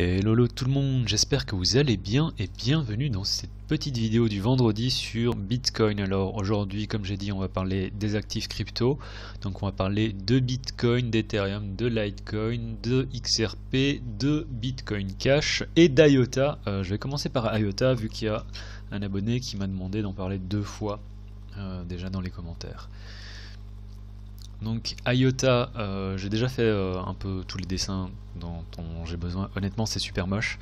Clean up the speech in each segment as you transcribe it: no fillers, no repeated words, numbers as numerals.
Hello tout le monde, j'espère que vous allez bien et bienvenue dans cette petite vidéo du vendredi sur Bitcoin. Alors aujourd'hui, comme j'ai dit, on va parler des actifs crypto. Donc on va parler de Bitcoin, d'Ethereum, de Litecoin, de XRP, de Bitcoin Cash et d'IOTA. Je vais commencer par IOTA vu qu'il y a un abonné qui m'a demandé d'en parler 2 fois déjà dans les commentaires. Donc IOTA, j'ai déjà fait un peu tous les dessins dont j'ai besoin. Honnêtement, c'est super moche.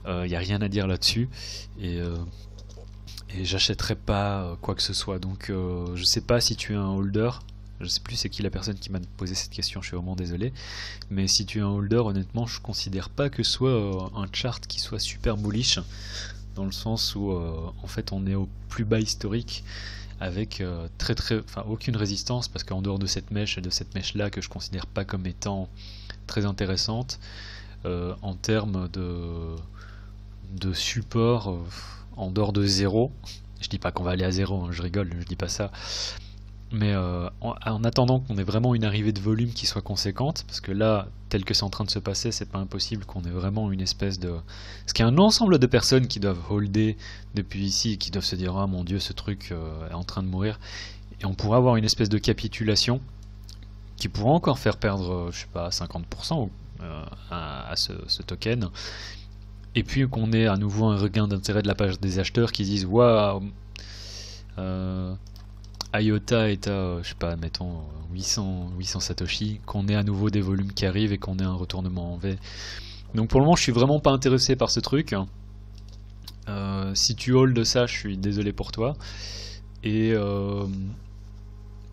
Il n'y a rien à dire là-dessus. Et j'achèterai pas quoi que ce soit. Donc je sais pas si tu es un holder. Je sais plus c'est qui la personne qui m'a posé cette question. Je suis vraiment désolé. Mais si tu es un holder, honnêtement, je considère pas que ce soit un chart qui soit super bullish. Dans le sens où en fait on est au plus bas historique. Avec aucune résistance, parce qu'en dehors de cette mèche et de cette mèche là que je considère pas comme étant très intéressante en termes de support en dehors de 0, je dis pas qu'on va aller à 0, hein, je rigole, je dis pas ça, mais en attendant qu'on ait vraiment une arrivée de volume qui soit conséquente, parce que là, tel que c'est en train de se passer, c'est pas impossible qu'on ait vraiment une espèce de... Parce qu'il y a un ensemble de personnes qui doivent holder depuis ici, et qui doivent se dire « Ah mon dieu, ce truc est en train de mourir », et on pourrait avoir une espèce de capitulation qui pourrait encore faire perdre, je sais pas, 50% à ce token, et puis qu'on ait à nouveau un regain d'intérêt de la part des acheteurs qui disent « Waouh IOTA est à, je sais pas, mettons 800 Satoshi, qu'on ait à nouveau des volumes qui arrivent et qu'on ait un retournement en V. » Donc pour le moment, je suis vraiment pas intéressé par ce truc. Si tu hold ça, je suis désolé pour toi. Et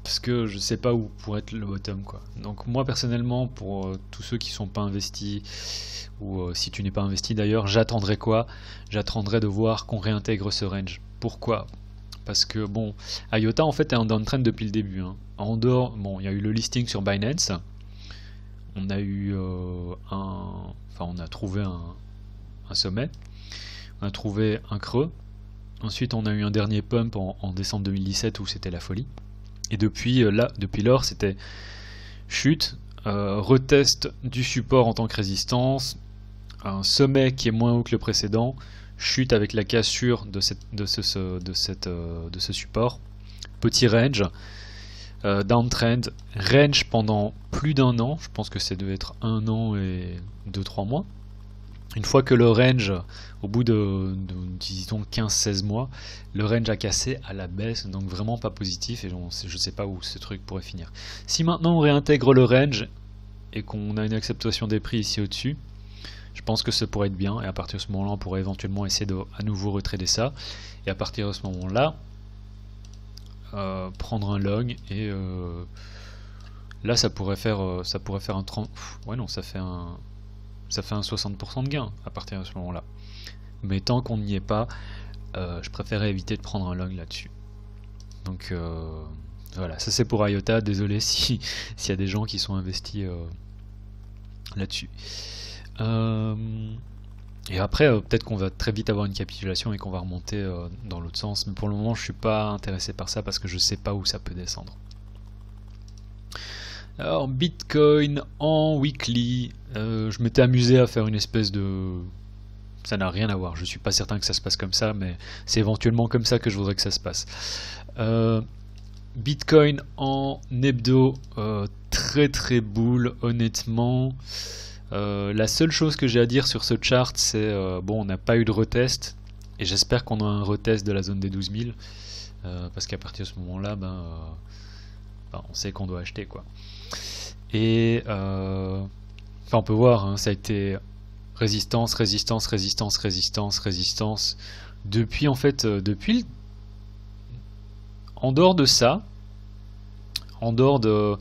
parce que je sais pas où pourrait être le bottom, quoi. Donc moi personnellement, pour tous ceux qui sont pas investis, ou si tu n'es pas investi d'ailleurs, j'attendrai quoi? J'attendrai de voir qu'on réintègre ce range. Pourquoi? Parce que bon, IOTA en fait est en downtrend depuis le début. Hein. En dehors, bon, il y a eu le listing sur Binance. On a eu on a trouvé un sommet. On a trouvé un creux. Ensuite, on a eu un dernier pump en décembre 2017 où c'était la folie. Et depuis lors, c'était chute, retest du support en tant que résistance, un sommet qui est moins haut que le précédent. Chute avec la cassure de ce support, petit range, downtrend, range pendant plus d'un an, je pense que ça devait être 1 an et 2-3 mois. Une fois que le range, au bout de disons 15-16 mois, le range a cassé à la baisse, donc vraiment pas positif, et je sais pas où ce truc pourrait finir. Si maintenant on réintègre le range et qu'on a une acceptation des prix ici au-dessus, je pense que ça pourrait être bien, et à partir de ce moment-là, on pourrait éventuellement essayer de à nouveau retrader ça, et à partir de ce moment-là, prendre un long, et là ça pourrait faire un 30... Ouais non, ça fait un 60% de gain à partir de ce moment-là. Mais tant qu'on n'y est pas, je préférais éviter de prendre un long là-dessus. Donc voilà, ça c'est pour IOTA, désolé s'il y a des gens qui sont investis là-dessus. Et après peut-être qu'on va très vite avoir une capitulation et qu'on va remonter dans l'autre sens, mais pour le moment je suis pas intéressé par ça parce que je sais pas où ça peut descendre. Alors Bitcoin en weekly, je m'étais amusé à faire une espèce de... Ça n'a rien à voir, je suis pas certain que ça se passe comme ça, mais c'est éventuellement comme ça que je voudrais que ça se passe. Bitcoin en hebdo, très bull honnêtement. La seule chose que j'ai à dire sur ce chart, c'est bon, on n'a pas eu de retest, et j'espère qu'on a un retest de la zone des 12 000, parce qu'à partir de ce moment-là, on sait qu'on doit acheter, quoi. Et on peut voir, hein, ça a été résistance, résistance, résistance, résistance, résistance. Depuis en fait, en dehors de ça, en dehors de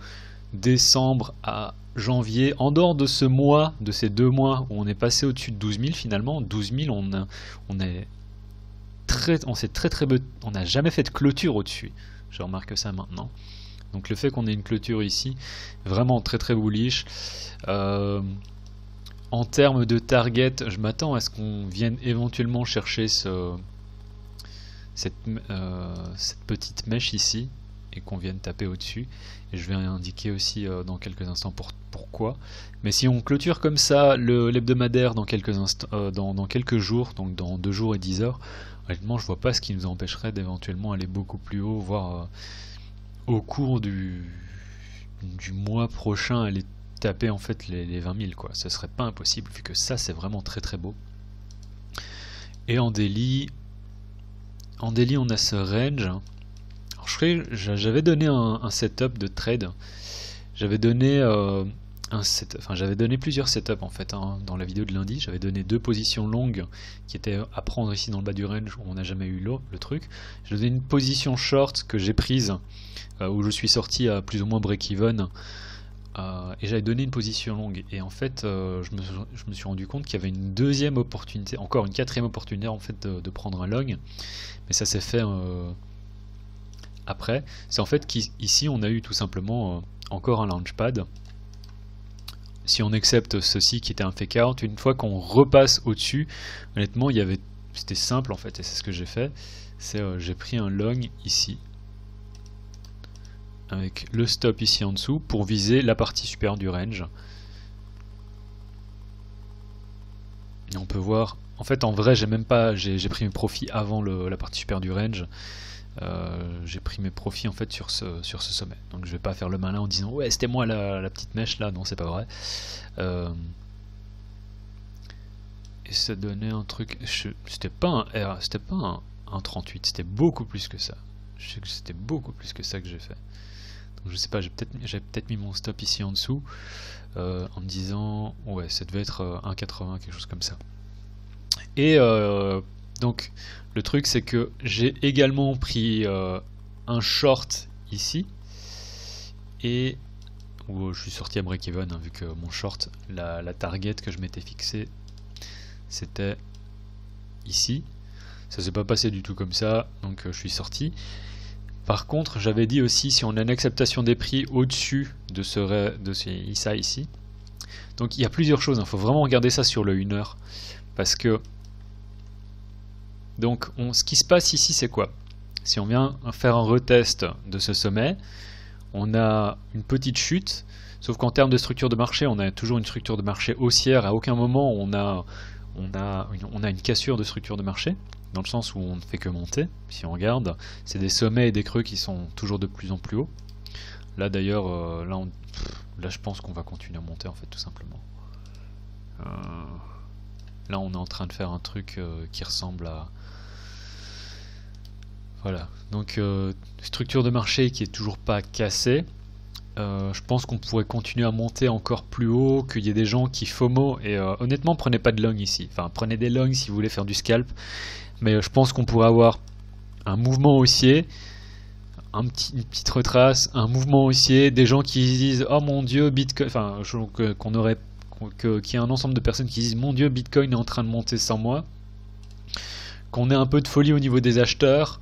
décembre à janvier, en dehors de ce mois, de ces 2 mois où on est passé au-dessus de 12 000 finalement, 12 000 on n'a jamais fait de clôture au-dessus. Je remarque ça maintenant. Donc le fait qu'on ait une clôture ici, vraiment très bullish. En termes de target, je m'attends à ce qu'on vienne éventuellement chercher cette petite mèche ici, et qu'on vienne taper au-dessus. Et je vais indiquer aussi dans quelques instants pourquoi. Mais si on clôture comme ça l'hebdomadaire dans quelques dans quelques jours, donc dans 2 jours et 10 heures, honnêtement je vois pas ce qui nous empêcherait d'éventuellement aller beaucoup plus haut, voire au cours du mois prochain aller taper en fait les 20 000 quoi. Ce serait pas impossible vu que ça c'est vraiment très très beau. Et en daily on a ce range. Alors j'avais donné un setup de trade. J'avais donné j'avais donné plusieurs setups en fait dans la vidéo de lundi. J'avais donné 2 positions longues qui étaient à prendre ici dans le bas du range où on n'a jamais eu le truc. J'ai donné une position short que j'ai prise où je suis sorti à plus ou moins break-even et j'avais donné une position longue. Et en fait je me suis rendu compte qu'il y avait une deuxième opportunité, encore une quatrième opportunité en fait de prendre un long. Mais ça s'est fait après. C'est en fait qu'ici on a eu tout simplement encore un launchpad. Si on accepte ceci qui était un fake out, une fois qu'on repasse au-dessus, honnêtement c'était simple en fait, et c'est ce que j'ai fait. C'est j'ai pris un long ici avec le stop ici en dessous pour viser la partie supérieure du range. Et on peut voir, en fait en vrai j'ai pris mes profits avant la partie supérieure du range. J'ai pris mes profits en fait sur ce sommet, donc je vais pas faire le malin en disant ouais c'était moi la petite mèche là, non c'est pas vrai. Et ça donnait un truc, c'était pas un 38, c'était beaucoup plus que ça. Je sais que c'était beaucoup plus que ça que j'ai fait, donc je sais pas, j'ai peut-être mis mon stop ici en dessous en me disant ouais ça devait être 1,80 quelque chose comme ça. Et donc le truc c'est que j'ai également pris un short ici et où je suis sorti à break-even vu que mon short, la target que je m'étais fixé c'était ici. Ça s'est pas passé du tout comme ça, donc je suis sorti. Par contre j'avais dit aussi si on a une acceptation des prix au-dessus de ça ici. Donc il y a plusieurs choses, il faut vraiment regarder ça sur le 1 heure parce que donc ce qui se passe ici c'est quoi? Si on vient faire un retest de ce sommet, on a une petite chute, sauf qu'en termes de structure de marché, on a toujours une structure de marché haussière, à aucun moment on a une cassure de structure de marché, dans le sens où on ne fait que monter. Si on regarde, c'est des sommets et des creux qui sont toujours de plus en plus hauts. Là d'ailleurs, là je pense qu'on va continuer à monter en fait tout simplement. Là on est en train de faire un truc qui ressemble à... Voilà, donc structure de marché qui est toujours pas cassée. Je pense qu'on pourrait continuer à monter encore plus haut, qu'il y ait des gens qui FOMO, et honnêtement prenez pas de long ici, enfin prenez des longs si vous voulez faire du scalp, mais je pense qu'on pourrait avoir un mouvement haussier, une petite retrace, un mouvement haussier, des gens qui disent oh mon dieu Bitcoin, enfin qu'il y ait un ensemble de personnes qui disent mon dieu Bitcoin est en train de monter sans moi, qu'on ait un peu de folie au niveau des acheteurs,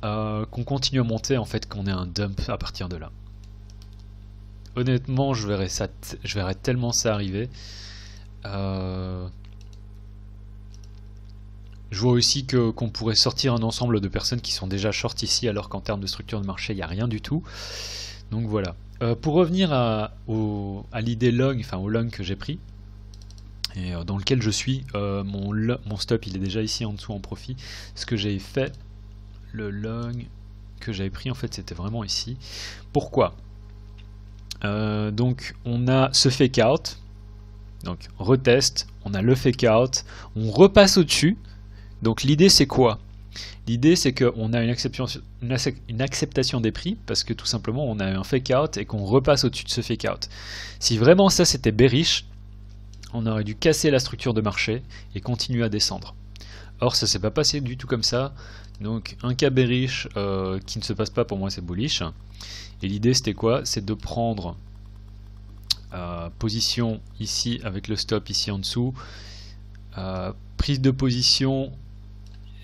qu'on continue à monter en fait, qu'on ait un dump à partir de là. Honnêtement je verrais tellement ça arriver. Je vois aussi qu'on pourrait sortir un ensemble de personnes qui sont déjà short ici alors qu'en termes de structure de marché il n'y a rien du tout. Donc voilà. Pour revenir à l'idée long, enfin au long que j'ai pris et dans lequel je suis, mon stop il est déjà ici en dessous en profit. Ce que j'ai fait, le long que j'avais pris en fait c'était vraiment ici. Pourquoi? Donc on a ce fake out, donc retest, on a le fake out, on repasse au-dessus. Donc l'idée c'est quoi? L'idée c'est qu'on a une acceptation des prix parce que tout simplement on a un fake out et qu'on repasse au-dessus de ce fake out. Si vraiment ça c'était bearish, on aurait dû casser la structure de marché et continuer à descendre. Or ça s'est pas passé du tout comme ça. Donc un cas bearish qui ne se passe pas, pour moi c'est bullish. Et l'idée c'était quoi? C'est de prendre position ici avec le stop ici en dessous, prise de position,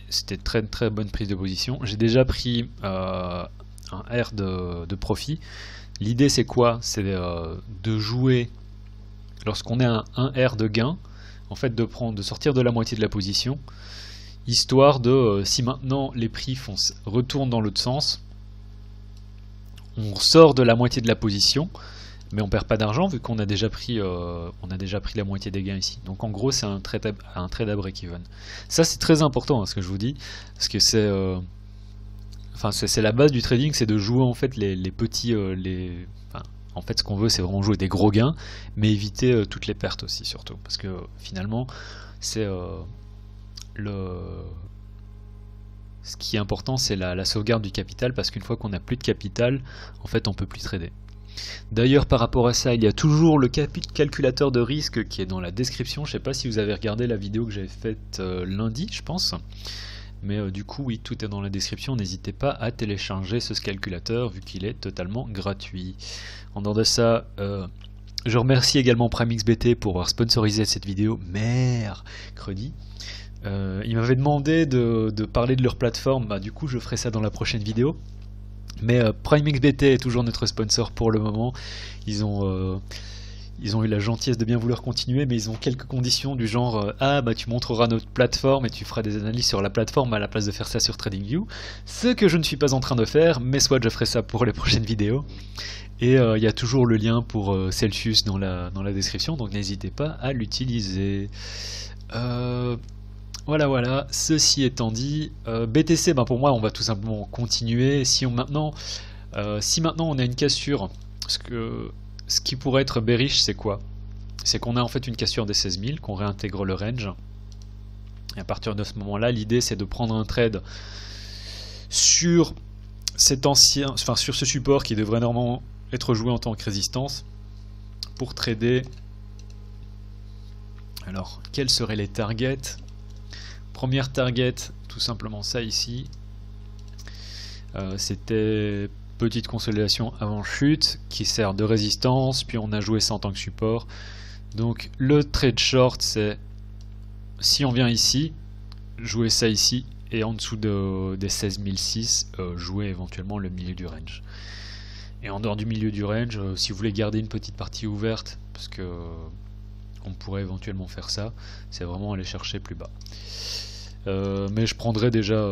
c'était très très bonne prise de position. J'ai déjà pris un R de profit. L'idée c'est quoi? C'est de jouer lorsqu'on a un R de gain, en fait de sortir de la moitié de la position, histoire de, si maintenant les prix retournent dans l'autre sens, on sort de la moitié de la position mais on perd pas d'argent vu qu'on a déjà pris la moitié des gains ici. Donc en gros c'est un trade à break-even. Ça c'est très important ce que je vous dis, parce que c'est c'est la base du trading, c'est de jouer en fait les petits en fait ce qu'on veut c'est vraiment jouer des gros gains, mais éviter toutes les pertes aussi surtout, parce que finalement c'est ce qui est important c'est la sauvegarde du capital, parce qu'une fois qu'on n'a plus de capital, en fait on peut plus trader. D'ailleurs par rapport à ça, il y a toujours le calculateur de risque qui est dans la description. Je sais pas si vous avez regardé la vidéo que j'avais faite lundi je pense, mais du coup oui, tout est dans la description. N'hésitez pas à télécharger ce calculateur vu qu'il est totalement gratuit. En dehors de ça, je remercie également PrimeXBT pour avoir sponsorisé cette vidéo mercredi. Ils m'avaient demandé de parler de leur plateforme, du coup je ferai ça dans la prochaine vidéo. Mais PrimeXBT est toujours notre sponsor pour le moment. Ils ont eu la gentillesse de bien vouloir continuer, mais ils ont quelques conditions du genre tu montreras notre plateforme et tu feras des analyses sur la plateforme à la place de faire ça sur TradingView. Ce que je ne suis pas en train de faire, mais soit je ferai ça pour les prochaines vidéos. Et il y a toujours le lien pour Celsius dans la description, donc n'hésitez pas à l'utiliser. Voilà, ceci étant dit, BTC, pour moi on va tout simplement continuer. Si maintenant on a une cassure, ce qui pourrait être bearish c'est quoi? C'est qu'on a en fait une cassure des 16 000, qu'on réintègre le range, et à partir de ce moment là l'idée c'est de prendre un trade sur sur ce support qui devrait normalement être joué en tant que résistance pour trader. Alors quels seraient les targets? Première target, tout simplement ça ici. C'était petite consolidation avant chute qui sert de résistance, puis on a joué ça en tant que support. Donc le trade short c'est si on vient ici, jouer ça ici, et en dessous des 16006, jouer éventuellement le milieu du range. Et en dehors du milieu du range, si vous voulez garder une petite partie ouverte, parce que on pourrait éventuellement faire ça, c'est vraiment aller chercher plus bas. Mais je prendrai déjà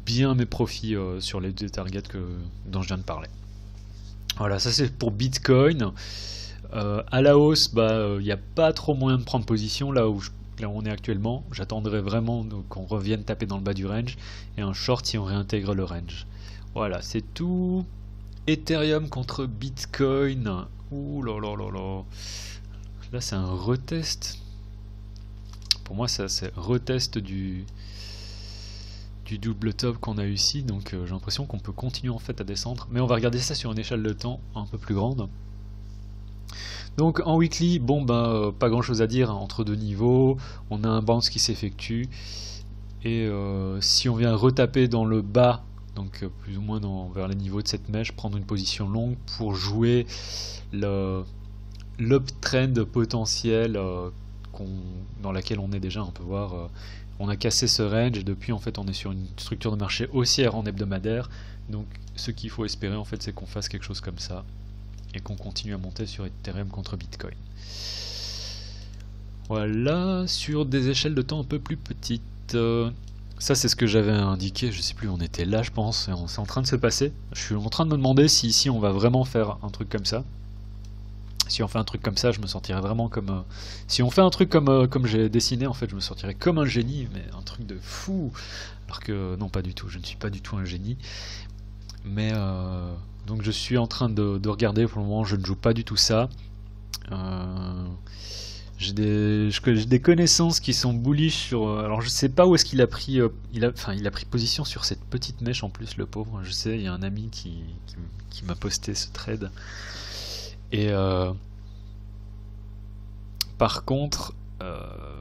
bien mes profits sur les deux targets dont je viens de parler. Voilà, ça c'est pour Bitcoin. À la hausse, il n'y a pas trop moyen de prendre position là où on est actuellement. J'attendrai vraiment qu'on revienne taper dans le bas du range, et un short si on réintègre le range. Voilà, c'est tout. Ethereum contre Bitcoin. Ouh là là là là. Là c'est un retest. Pour moi ça c'est retest du double top qu'on a eu ici, donc j'ai l'impression qu'on peut continuer en fait à descendre, mais on va regarder ça sur une échelle de temps un peu plus grande. Donc en weekly, pas grand chose à dire, hein, entre deux niveaux, on a un bounce qui s'effectue, et si on vient retaper dans le bas, donc plus ou moins vers les niveaux de cette mèche, prendre une position longue pour jouer l'uptrend potentiel dans laquelle on est déjà. On peut voir, on a cassé ce range et depuis en fait on est sur une structure de marché haussière en hebdomadaire. Donc ce qu'il faut espérer en fait c'est qu'on fasse quelque chose comme ça et qu'on continue à monter sur Ethereum contre Bitcoin. Voilà, sur des échelles de temps un peu plus petites. Ça c'est ce que j'avais indiqué, je sais plus, on était là je pense, et c'est en train de se passer. Je suis en train de me demander si ici on va vraiment faire un truc comme ça. Si on fait un truc comme ça, je me sentirais vraiment comme... si on fait un truc comme j'ai dessiné, en fait, je me sentirais comme un génie, mais un truc de fou. Alors que, non, pas du tout, je ne suis pas du tout un génie. Mais, donc je suis en train de regarder, pour le moment, je ne joue pas du tout ça. J'ai des connaissances qui sont bullish sur... alors je sais pas où est-ce qu'il a pris... il a pris position sur cette petite mèche en plus, le pauvre. Je sais, il y a un ami qui m'a posté ce trade. Et par contre,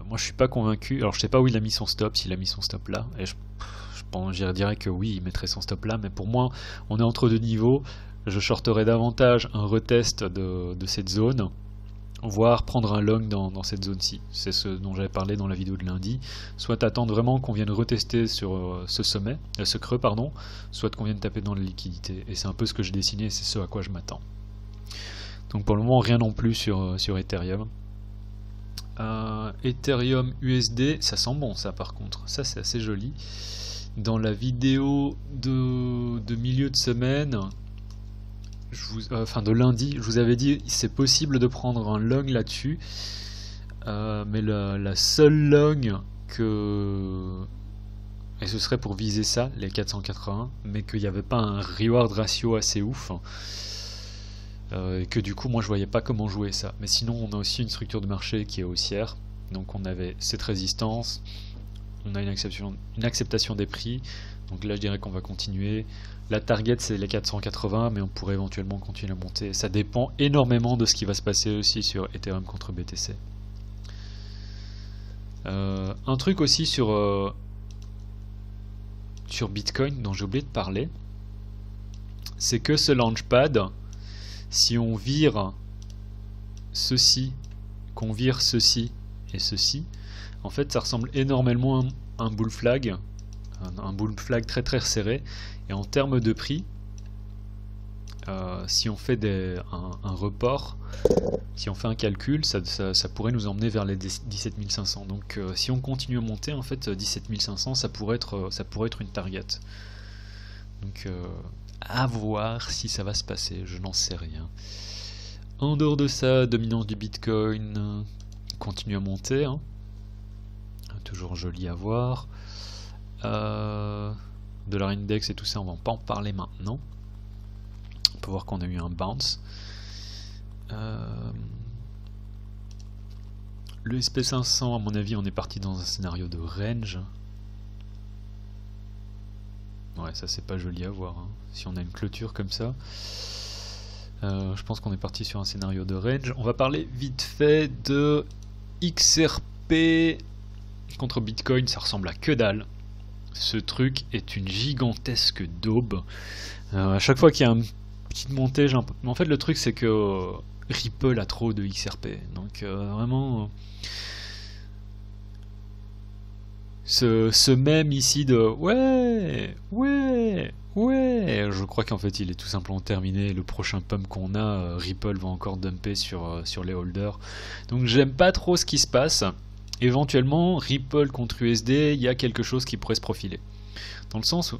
moi je suis pas convaincu. Alors je sais pas où il a mis son stop, s'il a mis son stop là. Et je dirais que oui, il mettrait son stop là. Mais pour moi, on est entre deux niveaux. Je shorterais davantage un retest de cette zone, voire prendre un long dans cette zone-ci. C'est ce dont j'avais parlé dans la vidéo de lundi. Soit attendre vraiment qu'on vienne retester sur ce sommet, ce creux pardon, soit qu'on vienne taper dans la liquidité. Et c'est un peu ce que j'ai dessiné, et c'est ce à quoi je m'attends. Donc pour le moment rien non plus sur Ethereum. Ethereum USD, ça sent bon ça par contre, ça c'est assez joli. Dans la vidéo de milieu de semaine, enfin de lundi, je vous avais dit c'est possible de prendre un long là-dessus, mais la seule long que... Et ce serait pour viser ça, les 480, mais qu'il n'y avait pas un reward ratio assez ouf. Et que du coup, moi je voyais pas comment jouer ça. Mais sinon, on a aussi une structure de marché qui est haussière. Donc on avait cette résistance, on a une acceptation des prix. Donc là, je dirais qu'on va continuer. La target, c'est les 480, mais on pourrait éventuellement continuer à monter. Ça dépend énormément de ce qui va se passer aussi sur Ethereum contre BTC. Un truc aussi sur Bitcoin dont j'ai oublié de parler, c'est que ce launchpad, si on vire ceci, qu'on vire ceci et ceci, en fait ça ressemble énormément à un bull flag, très très serré, et en termes de prix, si on fait un report, si on fait un calcul, ça pourrait nous emmener vers les 17 500. Donc si on continue à monter, en fait 17 500 ça pourrait être une target. Donc à voir si ça va se passer, je n'en sais rien. En dehors de ça, dominance du Bitcoin continue à monter, hein. Toujours joli à voir. Dollar index et tout ça, on va pas en parler maintenant. On peut voir qu'on a eu un bounce. Le SP500, à mon avis, on est parti dans un scénario de range. Ouais, ça c'est pas joli à voir, hein. Si on a une clôture comme ça, je pense qu'on est parti sur un scénario de range. On va parler vite fait de XRP contre Bitcoin. Ça ressemble à que dalle. Ce truc est une gigantesque daube. À chaque fois qu'il y a une petite montée, j'ai un peu... En fait, le truc c'est que Ripple a trop de XRP. Donc vraiment... Ce même ici de ouais, je crois qu'en fait il est tout simplement terminé. Le prochain pump qu'on a, Ripple va encore dumper sur les holders. Donc j'aime pas trop ce qui se passe. Éventuellement, Ripple contre USD, il y a quelque chose qui pourrait se profiler. Dans le sens où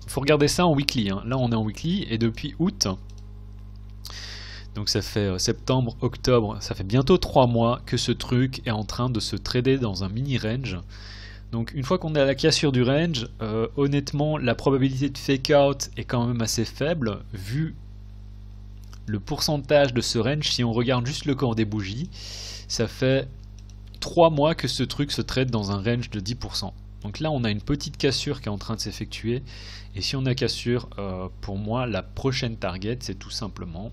faut regarder ça en weekly, hein. Là on est en weekly et depuis août, donc ça fait septembre, octobre, ça fait bientôt 3 mois que ce truc est en train de se trader dans un mini range. Donc une fois qu'on est à la cassure du range, honnêtement la probabilité de fake out est quand même assez faible vu le pourcentage de ce range. Si on regarde juste le corps des bougies, ça fait 3 mois que ce truc se trade dans un range de 10%. Donc là on a une petite cassure qui est en train de s'effectuer, et si on a cassure, pour moi la prochaine target c'est tout simplement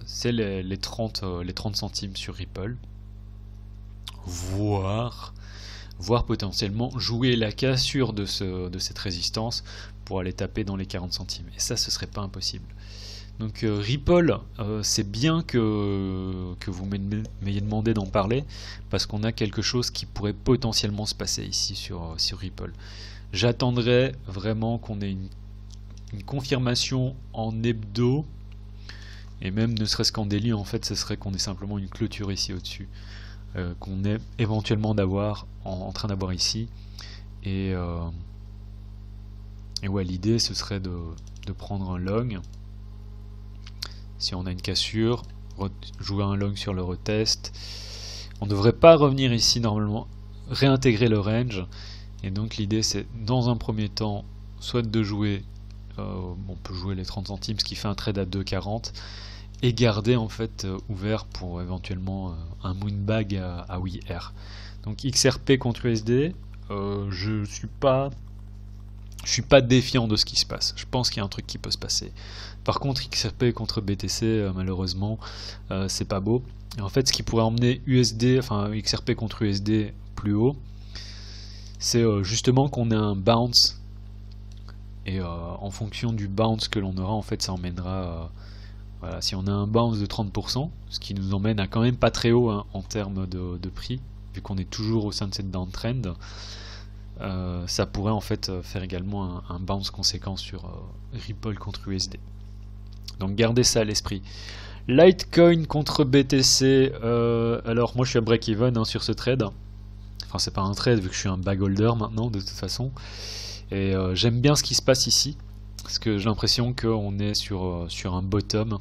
c'est les 30 centimes sur Ripple, voire potentiellement jouer la cassure de cette résistance pour aller taper dans les 40 centimes. Et ça, ce serait pas impossible. Donc Ripple, c'est bien que vous m'ayez demandé d'en parler, parce qu'on a quelque chose qui pourrait potentiellement se passer ici sur Ripple. J'attendrai vraiment qu'on ait une confirmation en hebdo, et même ne serait-ce qu'en daily, en fait, ce serait qu'on ait simplement une clôture ici au-dessus, qu'on est éventuellement en train d'avoir ici. Et ouais, l'idée ce serait de prendre un long. Si on a une cassure, jouer un long sur le retest. On ne devrait pas revenir ici normalement, réintégrer le range. Et donc l'idée c'est dans un premier temps, soit de jouer, on peut jouer les 30 centimes, ce qui fait un trade à 2,40, et garder en fait ouvert pour éventuellement un moonbag à WIR. Donc XRP contre USD, je suis pas défiant de ce qui se passe. Je pense qu'il y a un truc qui peut se passer. Par contre, XRP contre BTC, malheureusement, c'est pas beau. Et en fait, ce qui pourrait emmener XRP contre USD plus haut, c'est justement qu'on ait un bounce. Et en fonction du bounce que l'on aura, en fait, ça emmènera... voilà, si on a un bounce de 30%, ce qui nous emmène à quand même pas très haut, hein, en termes de prix, vu qu'on est toujours au sein de cette downtrend, ça pourrait en fait faire également un bounce conséquent sur Ripple contre USD. Donc gardez ça à l'esprit. Litecoin contre BTC, alors moi je suis à break-even, hein, sur ce trade. Enfin c'est pas un trade vu que je suis un bag holder maintenant de toute façon. Et j'aime bien ce qui se passe ici, parce que j'ai l'impression qu'on est sur un bottom.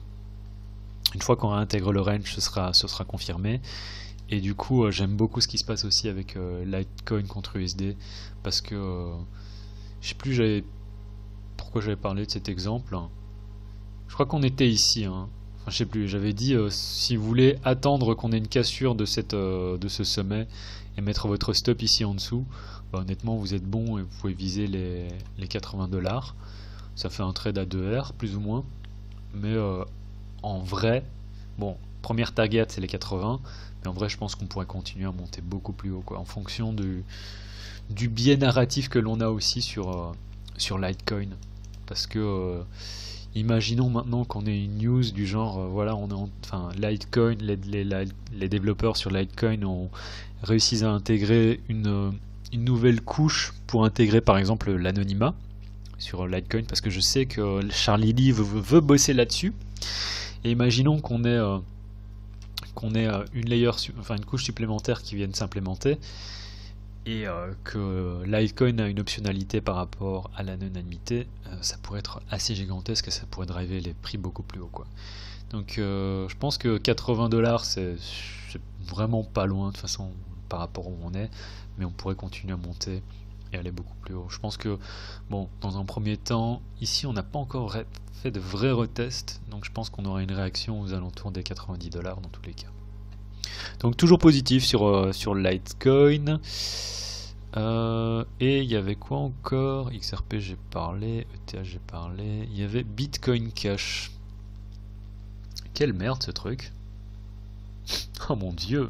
Une fois qu'on réintègre le range, ce sera confirmé. Et du coup, j'aime beaucoup ce qui se passe aussi avec Litecoin contre USD, parce que je sais plus pourquoi j'avais parlé de cet exemple. Je crois qu'on était ici, hein. Enfin, je sais plus, j'avais dit si vous voulez attendre qu'on ait une cassure de ce sommet et mettre votre stop ici en dessous, bah, honnêtement vous êtes bon et vous pouvez viser les 80$. Ça fait un trade à 2R plus ou moins, mais en vrai, bon, première target c'est les 80, mais en vrai je pense qu'on pourrait continuer à monter beaucoup plus haut, quoi, en fonction du biais narratif que l'on a aussi sur Litecoin. Parce que imaginons maintenant qu'on ait une news du genre, voilà, enfin, Litecoin, les développeurs sur Litecoin ont réussi à intégrer une nouvelle couche pour intégrer par exemple l'anonymat sur Litecoin, parce que je sais que Charlie Lee veut bosser là-dessus. Et imaginons qu'on ait une couche supplémentaire qui vienne s'implémenter, et que Litecoin a une optionnalité par rapport à l'anonymité, ça pourrait être assez gigantesque et ça pourrait driver les prix beaucoup plus haut, quoi. Donc je pense que 80$, c'est vraiment pas loin de toute façon par rapport où on est, mais on pourrait continuer à monter et aller beaucoup plus haut. Je pense que, bon, dans un premier temps, ici on n'a pas encore fait de vrais retests, donc je pense qu'on aura une réaction aux alentours des 90$ dans tous les cas. Donc toujours positif sur Litecoin. Et il y avait quoi encore? XRP j'ai parlé, ETH j'ai parlé, il y avait Bitcoin Cash. Quelle merde ce truc. Oh mon dieu.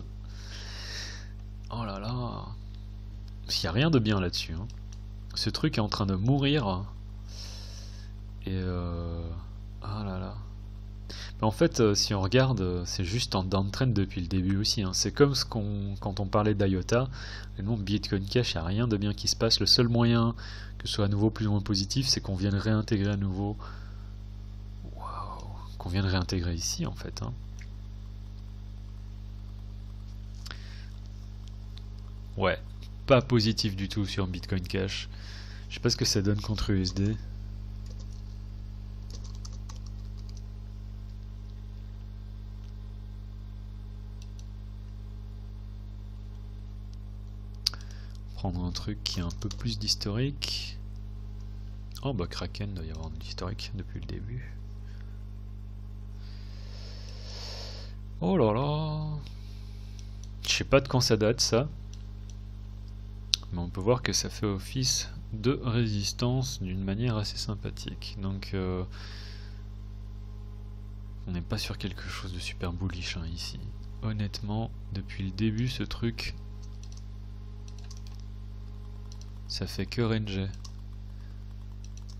Oh là là. Il n'y a rien de bien là-dessus, hein. Ce truc est en train de mourir. Et ah là là. Mais en fait, si on regarde, c'est juste en downtrend depuis le début aussi, hein. C'est comme quand on parlait d'IOTA. Non, Bitcoin Cash, il n'y a rien de bien qui se passe. Le seul moyen que ce soit à nouveau plus ou moins positif, c'est qu'on vienne réintégrer à nouveau. Waouh, qu'on vienne réintégrer ici en fait, hein. Ouais, pas positif du tout sur Bitcoin Cash. Je sais pas ce que ça donne contre USD. Prendre un truc qui a un peu plus d'historique. Oh bah Kraken doit y avoir de l'historique depuis le début. Oh là là. Je sais pas de quand ça date ça. Mais on peut voir que ça fait office de résistance d'une manière assez sympathique. Donc on n'est pas sur quelque chose de super bullish, hein, ici. Honnêtement, depuis le début ce truc, ça fait que ranger.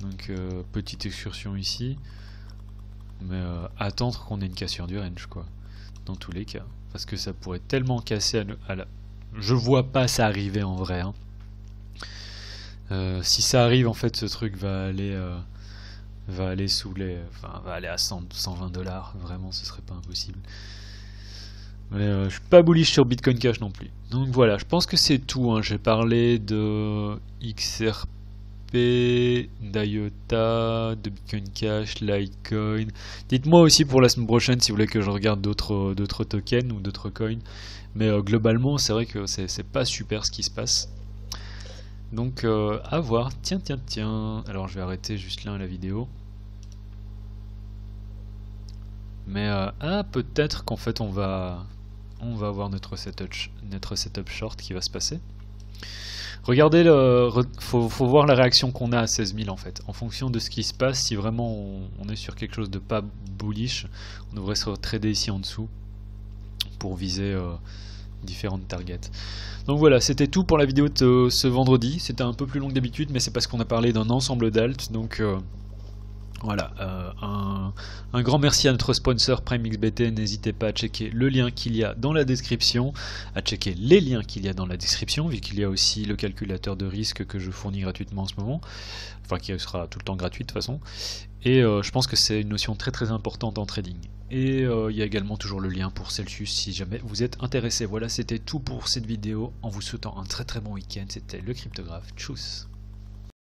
Donc petite excursion ici, mais attendre qu'on ait une cassure du range, quoi, dans tous les cas, parce que ça pourrait tellement casser à la... Je vois pas ça arriver en vrai, hein. Si ça arrive, en fait ce truc va aller sous les... Enfin, va aller à 120$, vraiment ce serait pas impossible. Mais je suis pas bullish sur Bitcoin Cash non plus. Donc voilà, je pense que c'est tout, hein. J'ai parlé de XRP, d'IOTA, de Bitcoin Cash, Litecoin. Dites-moi aussi pour la semaine prochaine si vous voulez que je regarde d'autres tokens ou d'autres coins. Mais globalement, c'est vrai que c'est pas super ce qui se passe. Donc à voir. Tiens. Alors je vais arrêter juste là la vidéo. Mais peut-être qu'en fait on va avoir notre setup short qui va se passer. Regardez, faut voir la réaction qu'on a à 16 000 en fait. En fonction de ce qui se passe, si vraiment on est sur quelque chose de pas bullish, on devrait se trader ici en dessous pour viser différentes targets. Donc voilà, c'était tout pour la vidéo de ce vendredi. C'était un peu plus long que d'habitude, mais c'est parce qu'on a parlé d'un ensemble d'alt. Donc voilà, un grand merci à notre sponsor PrimeXBT. N'hésitez pas à checker le lien qu'il y a dans la description, à checker les liens qu'il y a dans la description, vu qu'il y a aussi le calculateur de risque que je fournis gratuitement en ce moment, enfin qui sera tout le temps gratuit de toute façon. Et je pense que c'est une notion très très importante en trading. Et il y a également toujours le lien pour Celsius si jamais vous êtes intéressé. Voilà, c'était tout pour cette vidéo. En vous souhaitant un très très bon week-end. C'était le Cryptographe. Tchuss.